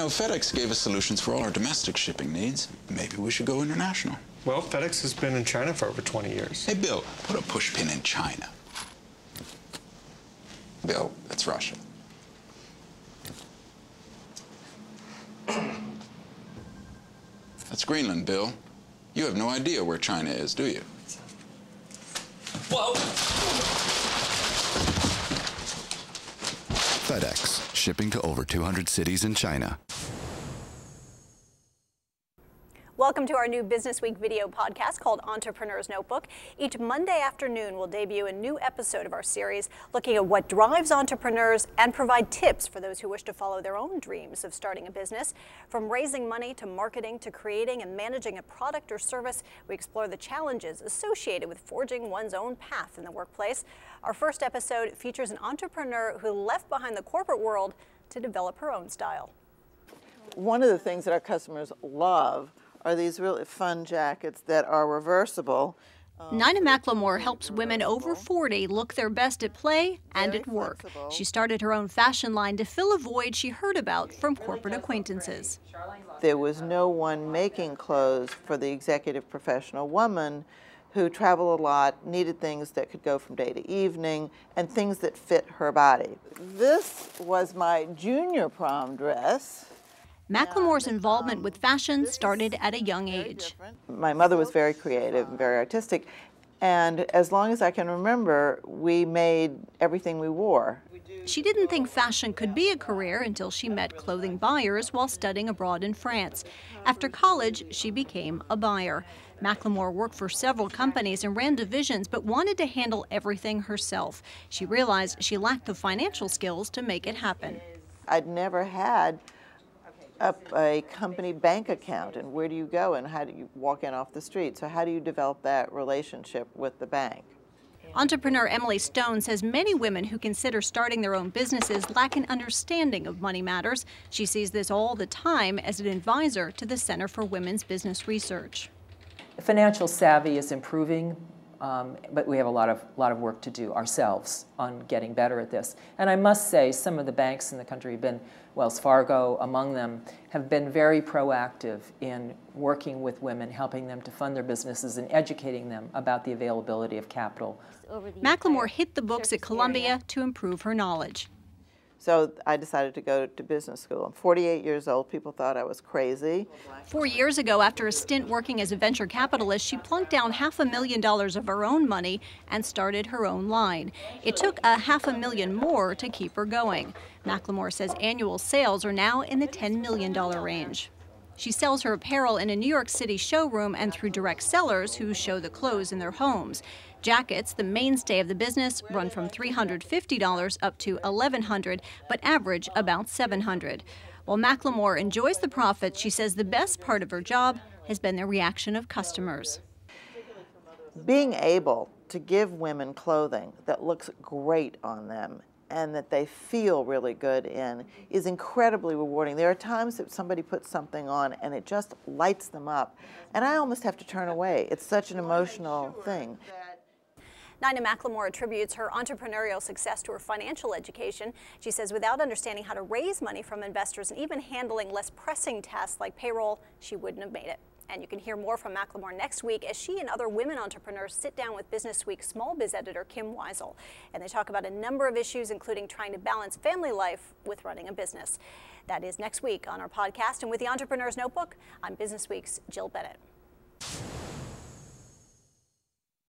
know, FedEx gave us solutions for all our domestic shipping needs. Maybe we should go international. Well, FedEx has been in China for over 20 years. Hey, Bill, put a pushpin in China. Bill, that's Russia. That's Greenland, Bill. You have no idea where China is, do you? Whoa! FedEx, shipping to over 200 cities in China. Welcome to our new Business Week video podcast called Entrepreneur's Notebook. Each Monday afternoon, we'll debut a new episode of our series looking at what drives entrepreneurs and provide tips for those who wish to follow their own dreams of starting a business. From raising money to marketing to creating and managing a product or service, we explore the challenges associated with forging one's own path in the workplace. Our first episode features an entrepreneur who left behind the corporate world to develop her own style. One of the things that our customers love are these really fun jackets that are reversible. Nina McLemore helps women over 40 look their best at play and at work. She started her own fashion line to fill a void she heard about from corporate acquaintances. There was no one making clothes for the executive professional woman who traveled a lot, needed things that could go from day to evening, and things that fit her body. This was my junior prom dress. McLemore's involvement with fashion started at a young age. My mother was very creative and very artistic, and as long as I can remember, we made everything we wore. She didn't think fashion could be a career until she met clothing buyers while studying abroad in France. After college, she became a buyer. McLemore worked for several companies and ran divisions, but wanted to handle everything herself. She realized she lacked the financial skills to make it happen. I'd never had a company bank account, and where do you go and how do you walk in off the street? So how do you develop that relationship with the bank? Entrepreneur Emily Stone says many women who consider starting their own businesses lack an understanding of money matters. She sees this all the time as an advisor to the Center for Women's Business Research. Financial savvy is improving, but we have a lot of work to do ourselves on getting better at this. And I must say, some of the banks in the country have been, Wells Fargo among them, have been very proactive in working with women, helping them to fund their businesses and educating them about the availability of capital. McLemore hit the books at Columbia to improve her knowledge. So I decided to go to business school. I'm 48 years old. People thought I was crazy. 4 years ago, after a stint working as a venture capitalist, she plunked down $500,000 of her own money and started her own line. It took $500,000 more to keep her going. McLemore says annual sales are now in the $10 million range. She sells her apparel in a New York City showroom and through direct sellers who show the clothes in their homes. Jackets, the mainstay of the business, run from $350 up to $1,100, but average about $700. While McLemore enjoys the profits, she says the best part of her job has been the reaction of customers. Being able to give women clothing that looks great on them and that they feel really good in is incredibly rewarding. There are times that somebody puts something on and it just lights them up, and I almost have to turn away. It's such an emotional thing. Nina McLemore attributes her entrepreneurial success to her financial education. She says without understanding how to raise money from investors and even handling less pressing tasks like payroll, she wouldn't have made it. And you can hear more from McLemore next week as she and other women entrepreneurs sit down with Business Week's small biz editor Kim Weisel. And they talk about a number of issues, including trying to balance family life with running a business. That is next week on our podcast. And with the Entrepreneur's Notebook, I'm Business Week's Jill Bennett.